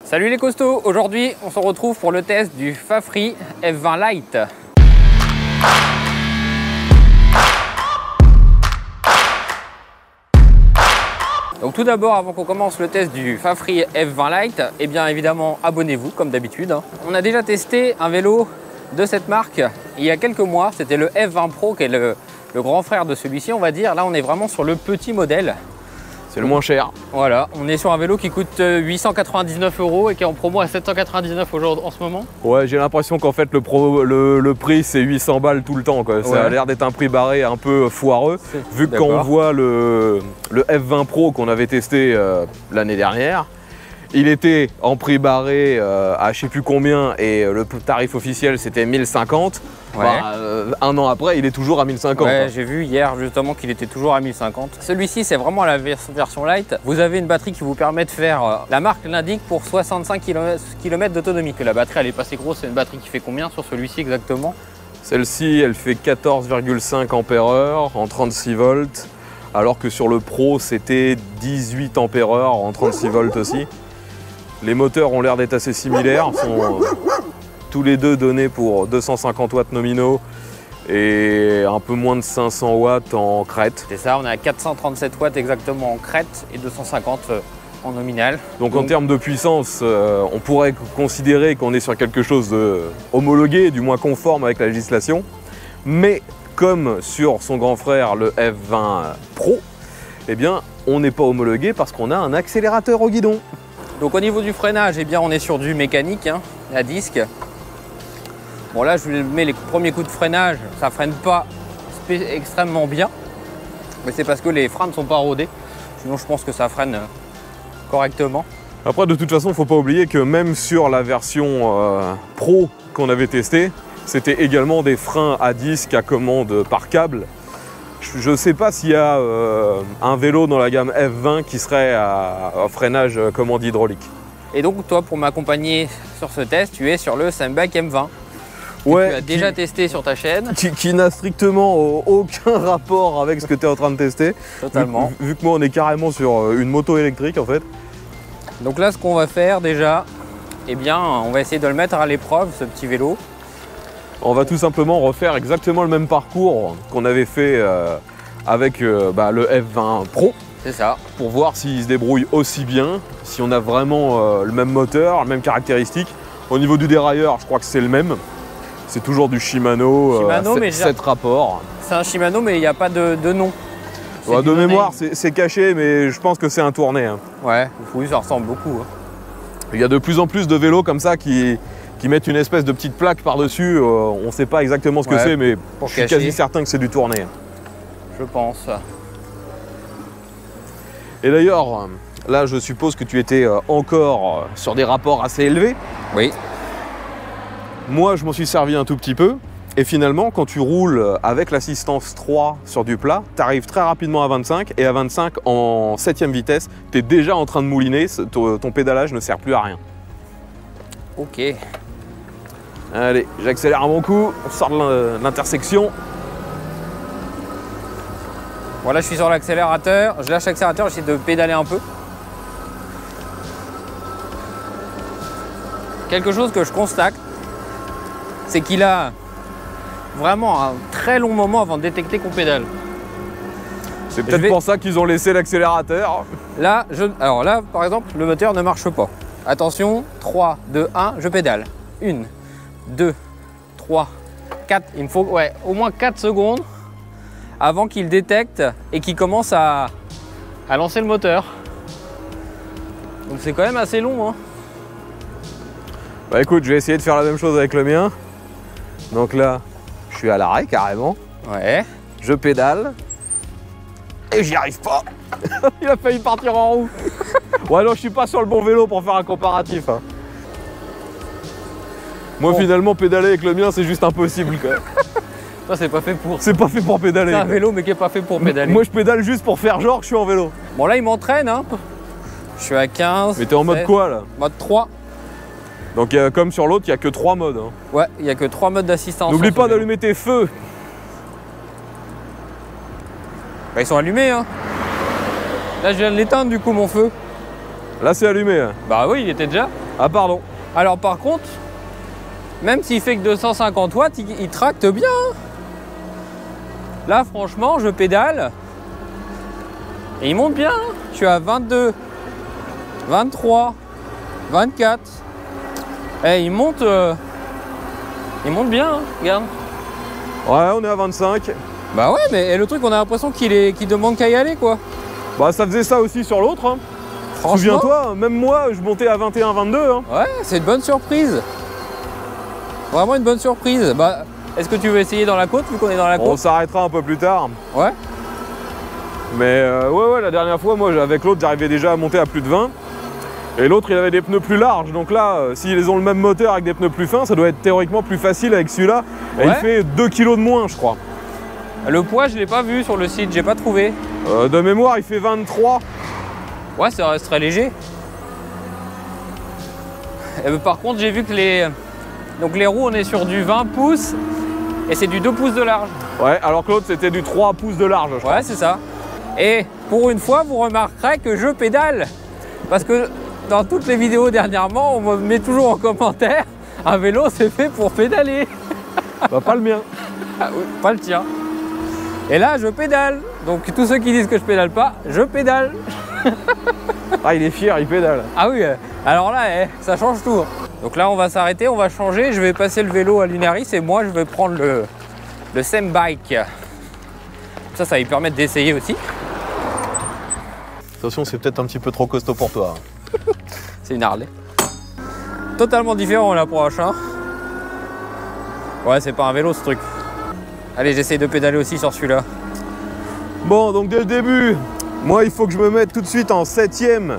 Salut les costauds, aujourd'hui on se retrouve pour le test du Fafri F20 Lite. Donc tout d'abord, avant qu'on commence le test du Fafri F20 Lite, eh bien évidemment abonnez-vous comme d'habitude. On a déjà testé un vélo de cette marque il y a quelques mois, c'était le F20 Pro qui est le grand frère de celui-ci on va dire. Là on est vraiment sur le petit modèle. C'est le moins cher. Voilà, on est sur un vélo qui coûte 899 € et qui est en promo à 799 € en ce moment. Ouais, j'ai l'impression qu'en fait le prix c'est 800 balles tout le temps, quoi. Ça a l'air d'être un prix barré un peu foireux, vu que quand on voit le F20 Pro qu'on avait testé l'année dernière, il était en prix barré à je sais plus combien et le tarif officiel c'était 1050. Ouais. Bah, un an après, il est toujours à 1050. Ouais, j'ai vu hier justement qu'il était toujours à 1050. Celui-ci, c'est vraiment la version light. Vous avez une batterie qui vous permet de faire, la marque l'indique, pour 65 km d'autonomie. Que la batterie, elle est pas si grosse. C'est une batterie qui fait combien sur celui-ci exactement? Celle-ci, elle fait 14,5 ampères-heure en 36 volts, alors que sur le Pro, c'était 18 ampères-heure en 36 volts aussi. Les moteurs ont l'air d'être assez similaires. Sont tous les deux donnés pour 250 watts nominaux et un peu moins de 500 watts en crête. C'est ça, on est à 437 watts exactement en crête et 250 en nominal. Donc en termes de puissance, on pourrait considérer qu'on est sur quelque chose de homologué, du moins conforme avec la législation. Mais comme sur son grand frère, le F20 Pro, eh bien, on n'est pas homologué parce qu'on a un accélérateur au guidon. Donc au niveau du freinage, eh bien, on est sur du mécanique, hein, à disque. Bon là, je mets les premiers coups de freinage, ça freine pas extrêmement bien, mais c'est parce que les freins ne sont pas rodés. Sinon, je pense que ça freine correctement. Après, de toute façon, il ne faut pas oublier que même sur la version Pro qu'on avait testée, c'était également des freins à disque à commande par câble. Je ne sais pas s'il y a un vélo dans la gamme F20 qui serait à freinage commande hydraulique. Et donc, toi, pour m'accompagner sur ce test, tu es sur le Sembach M20. Ouais, tu as déjà testé sur ta chaîne. Qui n'a strictement aucun rapport avec ce que tu es en train de tester. Totalement. Vu que moi, on est carrément sur une moto électrique, en fait. Donc là, ce qu'on va faire déjà, eh bien, on va essayer de le mettre à l'épreuve, ce petit vélo. On va tout simplement refaire exactement le même parcours qu'on avait fait avec le F20 Pro. C'est ça. Pour voir s'il se débrouille aussi bien, si on a vraiment le même moteur, les mêmes caractéristiques. Au niveau du dérailleur, je crois que c'est le même. C'est toujours du Shimano, 7 rapports. C'est un Shimano, mais il n'y a pas de nom. Ouais, de mémoire, c'est caché, mais je pense que c'est un tourné. Hein. Ouais, oui, ça ressemble beaucoup. Hein. Il y a de plus en plus de vélos comme ça qui mettent une espèce de petite plaque par-dessus. On ne sait pas exactement ce que c'est, mais je suis quasi certain que c'est du tourné. Je pense. Et d'ailleurs, là, je suppose que tu étais encore sur des rapports assez élevés. Oui. Moi, je m'en suis servi un tout petit peu. Et finalement, quand tu roules avec l'assistance 3 sur du plat, tu arrives très rapidement à 25. Et à 25, en 7e vitesse, tu es déjà en train de mouliner. Ton pédalage ne sert plus à rien. Ok. Allez, j'accélère à mon coup. On sort de l'intersection. Voilà, je suis sur l'accélérateur. Je lâche l'accélérateur, j'essaie de pédaler un peu. Quelque chose que je constate, c'est qu'il a vraiment un très long moment avant de détecter qu'on pédale. C'est peut-être pour ça qu'ils ont laissé l'accélérateur. Là, alors là, par exemple, le moteur ne marche pas. Attention, 3, 2, 1, je pédale. 1, 2, 3, 4. Il me faut au moins 4 secondes avant qu'il détecte et qu'il commence à lancer le moteur. Donc c'est quand même assez long. Hein. Bah écoute, je vais essayer de faire la même chose avec le mien. Donc là, je suis à l'arrêt carrément. Ouais. Je pédale. Et j'y arrive pas. Il a failli partir en roue. Ouais, non, je suis pas sur le bon vélo pour faire un comparatif. Hein. Moi, finalement, pédaler avec le mien, c'est juste impossible. Toi, c'est pas fait pour. C'est pas fait pour pédaler. C'est un vélo, mais qui est pas fait pour pédaler. Moi, je pédale juste pour faire genre que je suis en vélo. Bon, là, il m'entraîne. Hein. Je suis à 15. Mais t'es en mode quoi, là? Mode 3. Donc, comme sur l'autre, il n'y a que 3 modes. Hein. Ouais, il n'y a que 3 modes d'assistance. N'oublie pas d'allumer tes feux. Bah, ils sont allumés. Hein. Là, je viens de l'éteindre, du coup, mon feu. Là, c'est allumé. Hein. Bah oui, il était déjà. Ah pardon. Alors par contre, même s'il fait que 250 watts, il tracte bien. Là franchement, je pédale et il monte bien. Je suis à 22, 23, 24. Et il monte bien, hein. Regarde. Ouais, on est à 25. Bah ouais, mais le truc, on a l'impression qu'il demande qu'à y aller, quoi. Bah ça faisait ça aussi sur l'autre. Hein. Souviens-toi, même moi, je montais à 21, 22. Hein. Ouais, c'est une bonne surprise. Vraiment une bonne surprise. Bah, est-ce que tu veux essayer dans la côte, vu qu'on est dans la côte? On s'arrêtera un peu plus tard. Ouais. Mais ouais, la dernière fois, moi, avec l'autre, j'arrivais déjà à monter à plus de 20. Et l'autre, il avait des pneus plus larges. Donc là, s'ils ont le même moteur avec des pneus plus fins, ça doit être théoriquement plus facile avec celui-là. Ouais. Et il fait 2 kg de moins, je crois. Le poids, je l'ai pas vu sur le site, j'ai pas trouvé. De mémoire, il fait 23. Ouais, ça reste très léger. Et par contre, j'ai vu que les roues, on est sur du 20 pouces et c'est du 2 pouces de large. Ouais, alors que l'autre, c'était du 3 pouces de large, je crois. Ouais, c'est ça. Et pour une fois, vous remarquerez que je pédale. Parce que dans toutes les vidéos dernièrement, on me met toujours en commentaire un vélo, c'est fait pour pédaler. Bah, pas le mien. Ah, oui, pas le tien. Et là, je pédale. Donc tous ceux qui disent que je pédale pas, je pédale. Ah, il est fier, il pédale. Ah oui, alors là, ça change tout. Donc là, on va s'arrêter, on va changer. Je vais passer le vélo à l'Inaris et moi, je vais prendre le Sembike. Ça va lui permettre d'essayer aussi. Attention, c'est peut-être un petit peu trop costaud pour toi. C'est une Harley. Totalement différent l'approche. Hein. Ouais, c'est pas un vélo ce truc. Allez, j'essaye de pédaler aussi sur celui-là. Bon, donc dès le début, moi, il faut que je me mette tout de suite en 7e.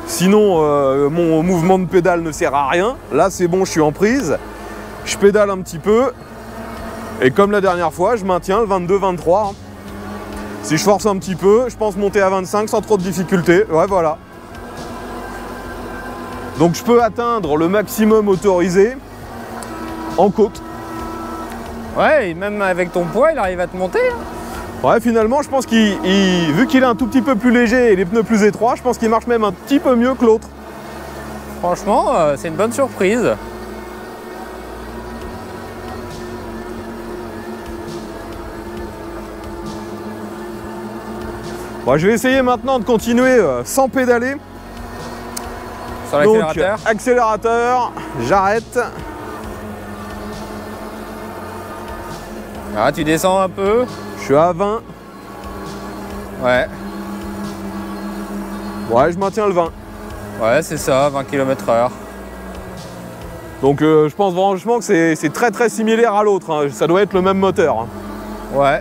Sinon, mon mouvement de pédale ne sert à rien. Là, c'est bon, je suis en prise. Je pédale un petit peu. Et comme la dernière fois, je maintiens le 22-23. Hein. Si je force un petit peu, je pense monter à 25 sans trop de difficulté. Ouais, voilà. Donc je peux atteindre le maximum autorisé en côte. Ouais, et même avec ton poids, il arrive à te monter. Hein. Ouais, finalement, je pense vu qu'il est un tout petit peu plus léger et les pneus plus étroits, je pense qu'il marche même un petit peu mieux que l'autre. Franchement, c'est une bonne surprise. Bon, je vais essayer maintenant de continuer sans pédaler. Sur l'accélérateur. Donc, accélérateur, j'arrête. Ah, tu descends un peu. Je suis à 20. Ouais. Ouais, je maintiens le 20. Ouais, c'est ça, 20 km/h. Donc je pense franchement que c'est très très similaire à l'autre. Hein. Ça doit être le même moteur. Hein. Ouais.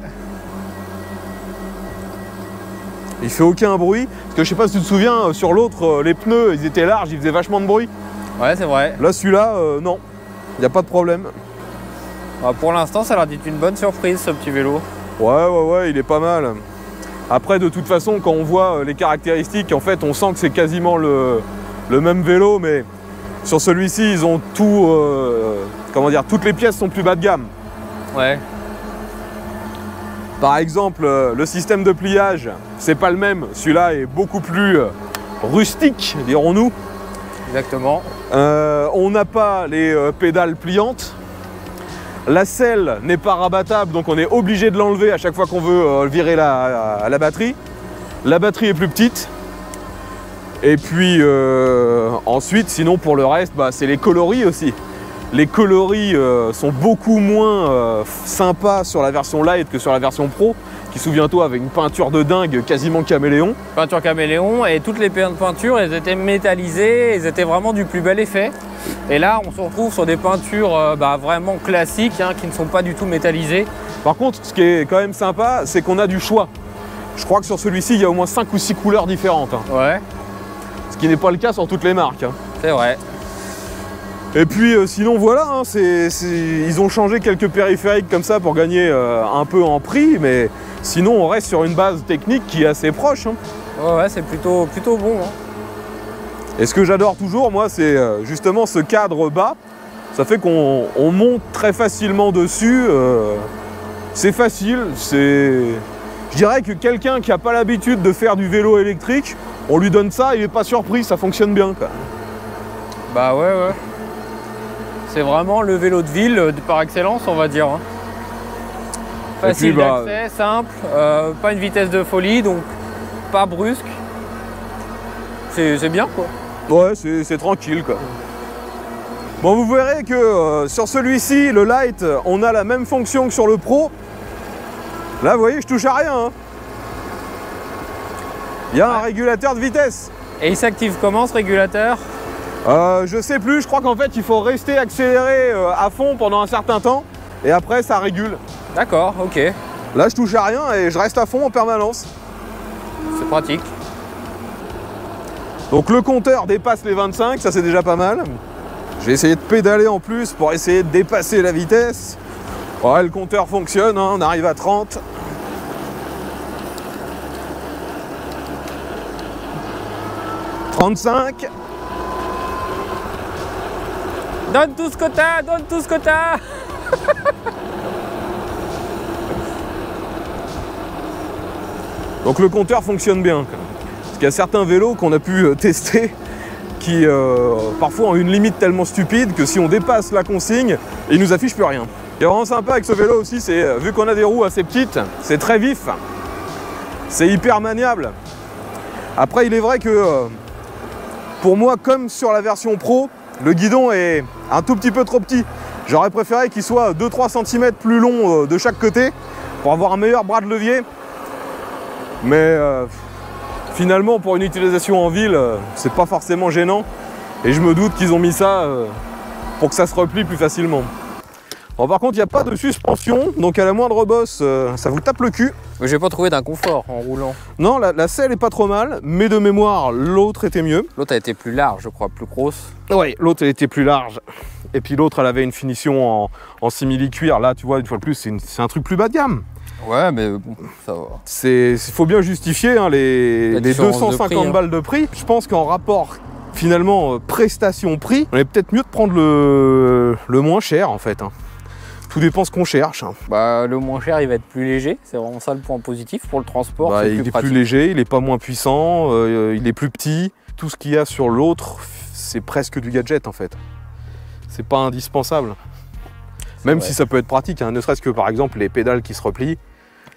Il fait aucun bruit. Parce que je sais pas si tu te souviens, sur l'autre, les pneus, ils étaient larges, ils faisaient vachement de bruit. Ouais, c'est vrai. Là, celui-là, non. Il n'y a pas de problème. Ah, pour l'instant, ça leur dit une bonne surprise, ce petit vélo. Ouais, il est pas mal. Après, de toute façon, quand on voit les caractéristiques, en fait, on sent que c'est quasiment le même vélo, mais sur celui-ci, ils ont tout... comment dire, toutes les pièces sont plus bas de gamme. Ouais. Par exemple, le système de pliage, c'est pas le même. Celui-là est beaucoup plus rustique, dirons-nous. Exactement. On n'a pas les pédales pliantes. La selle n'est pas rabattable, donc on est obligé de l'enlever à chaque fois qu'on veut virer la batterie. La batterie est plus petite. Et puis ensuite, sinon pour le reste, bah, c'est les coloris aussi. Les coloris sont beaucoup moins sympas sur la version light que sur la version pro, qui, souviens-toi, avait une peinture de dingue, quasiment caméléon. Peinture caméléon, et toutes les peintures, elles étaient métallisées, elles étaient vraiment du plus bel effet. Et là, on se retrouve sur des peintures vraiment classiques, hein, qui ne sont pas du tout métallisées. Par contre, ce qui est quand même sympa, c'est qu'on a du choix. Je crois que sur celui-ci, il y a au moins 5 ou 6 couleurs différentes. Hein. Ouais. Ce qui n'est pas le cas sur toutes les marques. Hein. C'est vrai. Et puis sinon voilà, hein, ils ont changé quelques périphériques comme ça pour gagner un peu en prix, mais sinon on reste sur une base technique qui est assez proche. Hein. Ouais, c'est plutôt bon. Hein. Et ce que j'adore toujours, moi, c'est justement ce cadre bas. Ça fait qu'on monte très facilement dessus. C'est facile. Je dirais que quelqu'un qui n'a pas l'habitude de faire du vélo électrique, on lui donne ça, il n'est pas surpris, ça fonctionne bien, quoi. Bah ouais. C'est vraiment le vélo de ville par excellence, on va dire. Hein. Facile d'accès, simple, pas une vitesse de folie, donc pas brusque. C'est bien quoi. Ouais, c'est tranquille quoi. Bon, vous verrez que sur celui-ci, le Light, on a la même fonction que sur le Pro. Là, vous voyez, je touche à rien. Hein. Il y a un régulateur de vitesse. Et il s'active comment ce régulateur? Je sais plus, je crois qu'en fait, il faut rester accéléré à fond pendant un certain temps. Et après, ça régule. D'accord, ok. Là, je touche à rien et je reste à fond en permanence. C'est pratique. Donc le compteur dépasse les 25, ça c'est déjà pas mal. Je vais essayer de pédaler en plus pour essayer de dépasser la vitesse. Ouais, le compteur fonctionne, hein, on arrive à 30. « 35. Donne tout ce que t'as, donne tout ce que t'as. Donc le compteur fonctionne bien. Parce qu'il y a certains vélos qu'on a pu tester qui parfois ont une limite tellement stupide que si on dépasse la consigne, ils nous affichent plus rien. Ce qui est vraiment sympa avec ce vélo aussi, c'est vu qu'on a des roues assez petites, c'est très vif, c'est hyper maniable. Après, il est vrai que pour moi, comme sur la version Pro, le guidon est un tout petit peu trop petit. J'aurais préféré qu'il soit 2-3 cm plus long de chaque côté pour avoir un meilleur bras de levier. Mais finalement, pour une utilisation en ville, c'est pas forcément gênant. Et je me doute qu'ils ont mis ça pour que ça se replie plus facilement. Bon, par contre, il n'y a pas de suspension, donc à la moindre bosse, ça vous tape le cul. Mais j'ai pas trouvé d'inconfort en roulant. Non, la selle est pas trop mal, mais de mémoire, l'autre était mieux. L'autre a été plus large, je crois, plus grosse. Oui, l'autre elle était plus large. Et puis l'autre, elle avait une finition en simili-cuir. Là, tu vois, une fois de plus, c'est un truc plus bas de gamme. Ouais, mais bon, ça va. Il faut bien justifier hein, les 250 balles de prix. Je pense qu'en rapport, finalement, prestation-prix, on est peut-être mieux de prendre le moins cher, en fait. Hein. Tout dépend ce qu'on cherche. Hein. Bah, le moins cher, il va être plus léger. C'est vraiment ça le point positif pour le transport. Bah, il est plus léger, il n'est pas moins puissant, il est plus petit. Tout ce qu'il y a sur l'autre, c'est presque du gadget, en fait. C'est pas indispensable. Même si ça peut être pratique, hein, ne serait-ce que par exemple les pédales qui se replient.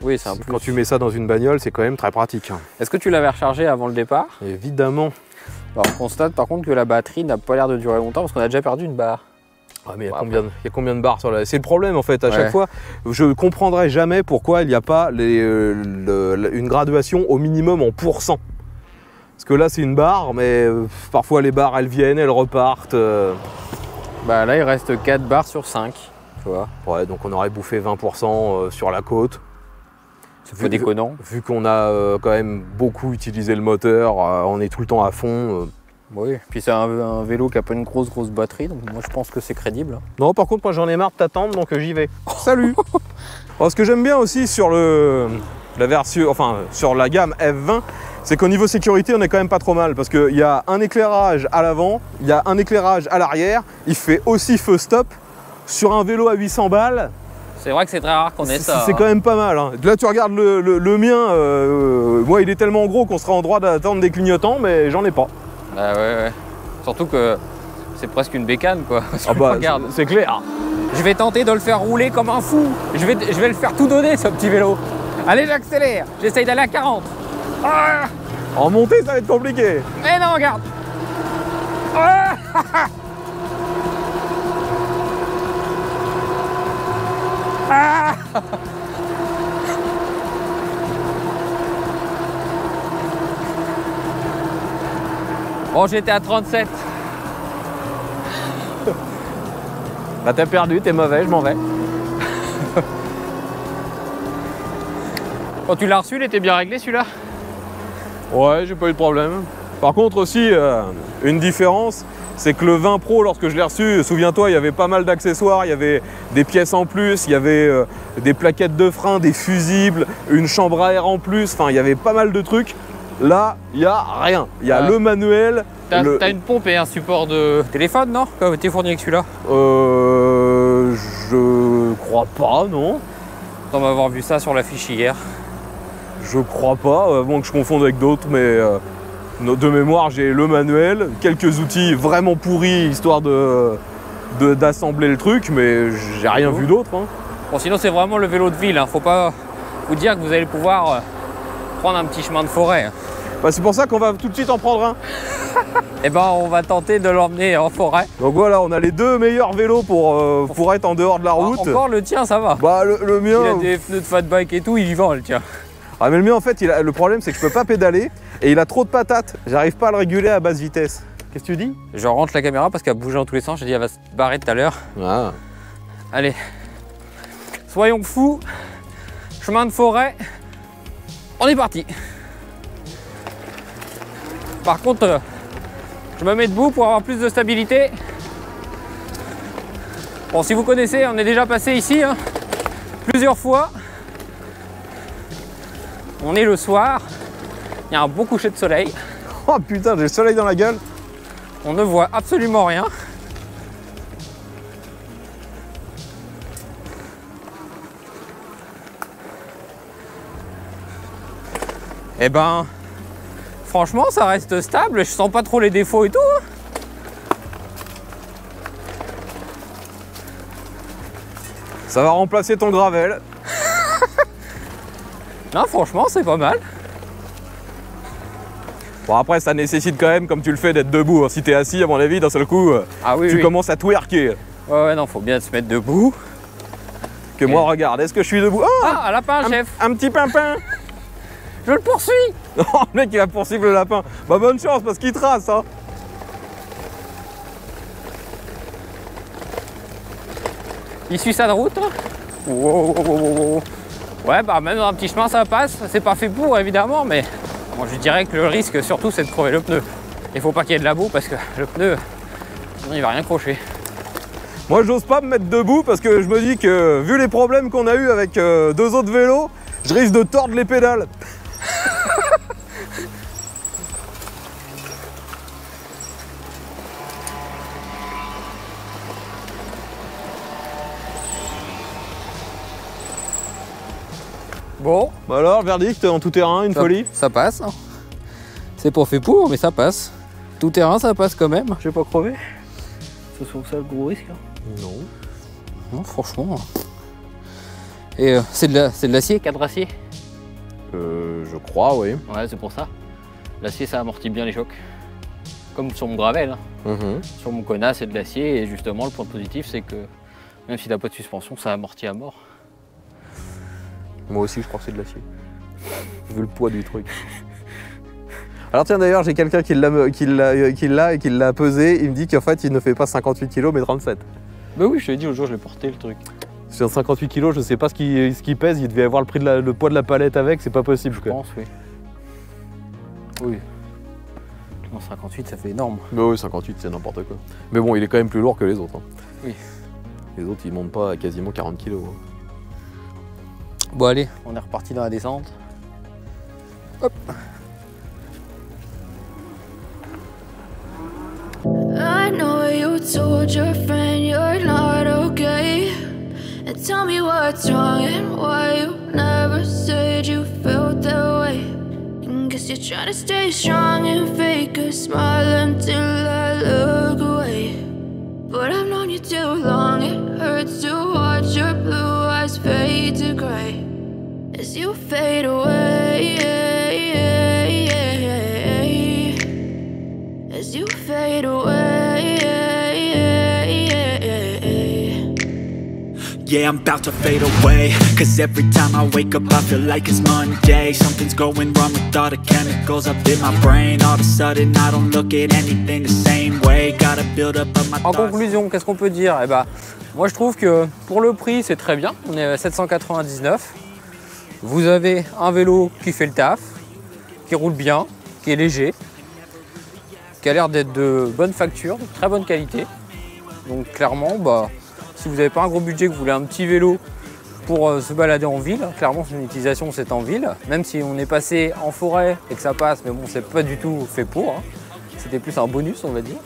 Oui, c'est un plus. Quand tu mets ça dans une bagnole, c'est quand même très pratique. Hein. Est-ce que tu l'avais rechargé avant le départ? Évidemment. Alors, on constate par contre que la batterie n'a pas l'air de durer longtemps parce qu'on a déjà perdu une barre. Ah, mais il y a combien de barres sur la... C'est le problème en fait, à chaque fois, je ne comprendrai jamais pourquoi il n'y a pas une graduation au minimum en pourcent. Parce que là c'est une barre, mais parfois les barres elles viennent, elles repartent. Bah là il reste 4 barres sur 5. Tu vois. Ouais, donc on aurait bouffé 20% sur la côte. C'est pas déconnant. Vu qu'on a quand même beaucoup utilisé le moteur, on est tout le temps à fond. Oui, puis c'est un vélo qui a pas une grosse batterie, donc moi je pense que c'est crédible. Non, par contre moi j'en ai marre de t'attendre, donc j'y vais. Salut. Alors, ce que j'aime bien aussi sur la version, enfin sur la gamme F20, c'est qu'au niveau sécurité on est quand même pas trop mal, parce qu'il y a un éclairage à l'avant, il y a un éclairage à l'arrière, il fait aussi feu stop. Sur un vélo à 800 balles, c'est vrai que c'est très rare qu'on ait ça. C'est quand même pas mal. Hein. Là, tu regardes le mien, moi, il est tellement gros qu'on sera en droit d'attendre des clignotants, mais j'en ai pas. Ah ouais. Surtout que c'est presque une bécane, quoi. Ah bah, regarde, c'est clair. Je vais tenter de le faire rouler comme un fou. Je vais le faire tout donner, ce petit vélo. Allez, j'accélère. J'essaye d'aller à 40. Ah, en montée, ça va être compliqué. Mais non, regarde. Ah. Ah. Bon, j'étais à 37. Bah t'as perdu, t'es mauvais, je m'en vais. Quand tu l'as reçu, il était bien réglé celui-là? Ouais, j'ai pas eu de problème. Par contre aussi, une différence, c'est que le 20 Pro, lorsque je l'ai reçu, souviens-toi, il y avait pas mal d'accessoires, il y avait des pièces en plus, il y avait des plaquettes de frein, des fusibles, une chambre à air en plus, enfin il y avait pas mal de trucs. Là, il n'y a rien. Il y a le manuel. T'as une pompe et un support de téléphone, non? T'es fourni avec celui-là? Je crois pas, non. On va avoir vu ça sur l'affiche hier. Je crois pas, bon que je confonde avec d'autres, mais De mémoire, j'ai le manuel, quelques outils vraiment pourris, histoire d'assembler le truc, mais j'ai rien vu d'autre. Hein. Bon, sinon c'est vraiment le vélo de ville, hein. Faut pas vous dire que vous allez pouvoir prendre un petit chemin de forêt. Hein. Bah, c'est pour ça qu'on va tout de suite en prendre un. Et ben on va tenter de l'emmener en forêt. Donc voilà, on a les deux meilleurs vélos pour être en dehors de la route. Encore le tien, ça va. Bah le mien... Il a des pneus de fat bike et tout, il y va le tien. Ah mais le mien en fait, le problème c'est que je peux pas pédaler et il a trop de patates. J'arrive pas à le réguler à basse vitesse. Qu'est-ce que tu dis? Je rentre la caméra parce qu'elle a bougé dans tous les sens. J'ai dit elle va se barrer tout à l'heure. Ah. Allez, soyons fous. Chemin de forêt. On est parti. Par contre, je me mets debout pour avoir plus de stabilité. Bon, si vous connaissez, on est déjà passé ici hein, plusieurs fois. On est le soir. Il y a un beau coucher de soleil. Oh putain, j'ai le soleil dans la gueule. On ne voit absolument rien. Eh ben, franchement, ça reste stable. Je sens pas trop les défauts et tout. Hein. Ça va remplacer ton gravel. Non, franchement, c'est pas mal. Bon après, ça nécessite quand même, comme tu le fais, d'être debout. Si t'es assis, à mon avis, d'un seul coup, tu commences à twerker. Ouais, non, faut bien se mettre debout. Que moi, regarde, est-ce que je suis debout? Oh, un lapin, chef. Un petit pimpin. Je le poursuis. Oh, le mec, il va poursuivre le lapin. Bah bonne chance, parce qu'il trace, hein. Il suit sa route. Wow. Ouais, bah même dans un petit chemin, ça passe. C'est pas fait pour, évidemment, mais bon, je dirais que le risque, surtout, c'est de crever le pneu. Il faut pas qu'il y ait de la boue, parce que le pneu, sinon, il va rien crocher. Moi, j'ose pas me mettre debout, parce que je me dis que, vu les problèmes qu'on a eu avec deux autres vélos, je risque de tordre les pédales. Bon. Bah alors, verdict, en tout terrain, une folie? Ça passe. Hein. C'est pas fait pour, mais ça passe. Tout terrain, ça passe quand même. Je vais pas crever. Ce sont ça le gros risque. Hein. Non. Non, franchement. Et c'est de l'acier, cadre acier? Je crois, oui. Ouais, c'est pour ça. L'acier, ça amortit bien les chocs. Comme sur mon gravel. Hein. Sur mon Kona, c'est de l'acier. Et justement, le point positif, c'est que même si t'as pas de suspension, ça amortit à mort. Moi aussi, je crois que c'est de l'acier. Vu le poids du truc. Alors tiens, d'ailleurs, j'ai quelqu'un qui l'a et qui l'a pesé. Il me dit qu'en fait, il ne fait pas 58 kg, mais 37. Bah oui, je te l'ai dit, au jour, je l'ai porté, le truc. Sur 58 kg, je sais pas ce qui pèse. Il devait avoir le poids de la palette avec. C'est pas possible, je pense, oui. Oui. Non, 58, ça fait énorme. Bah oui, 58, c'est n'importe quoi. Mais bon, il est quand même plus lourd que les autres. Hein. Oui. Les autres, ils montent pas à quasiment 40 kg. Hein. Bon allez, on est reparti dans la descente. Hop. I know you told your friend you're not okay. And tell me what's wrong and why you never said you felt that way. And guess you're trying to stay strong and fake a smile until I look away. But I've known you too long, it hurts to watch your blue eyes fade to gray as you fade away, as you fade away. Yeah, I'm about to fade away, cause every time I wake up I feel like it's Monday. Something's going wrong with all the chemicals up in my brain. All of a sudden I don't look at anything the same way. Gotta build up on my thoughts. En conclusion, qu'est-ce qu'on peut dire? Eh ben, moi je trouve que pour le prix c'est très bien. On est à 799. Vous avez un vélo qui fait le taf, qui roule bien, qui est léger, qui a l'air d'être de bonne facture, de très bonne qualité. Donc clairement, bah, si vous n'avez pas un gros budget, que vous voulez un petit vélo pour se balader en ville, clairement son utilisation c'est en ville. Même si on est passé en forêt et que ça passe, mais bon c'est pas du tout fait pour. Hein. C'était plus un bonus on va dire.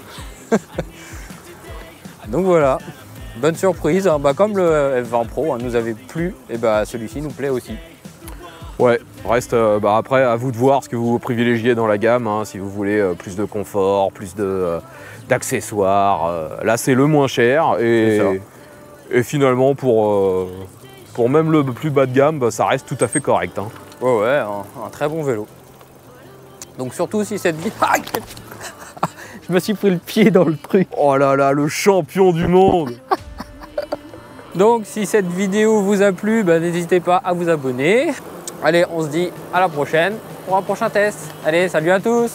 Donc voilà, bonne surprise. Hein. Bah, comme le F20 Pro hein, nous avait plu, et bah, celui-ci nous plaît aussi. Ouais, reste après à vous de voir ce que vous privilégiez dans la gamme, hein, si vous voulez plus de confort, plus d'accessoires. Là c'est le moins cher et finalement pour même le plus bas de gamme, bah, ça reste tout à fait correct. Hein. Ouais, un très bon vélo. Donc surtout si cette vidéo... Je me suis pris le pied dans le truc. Oh là là, le champion du monde. Donc si cette vidéo vous a plu, bah, n'hésitez pas à vous abonner. Allez, on se dit à la prochaine pour un prochain test. Allez, salut à tous!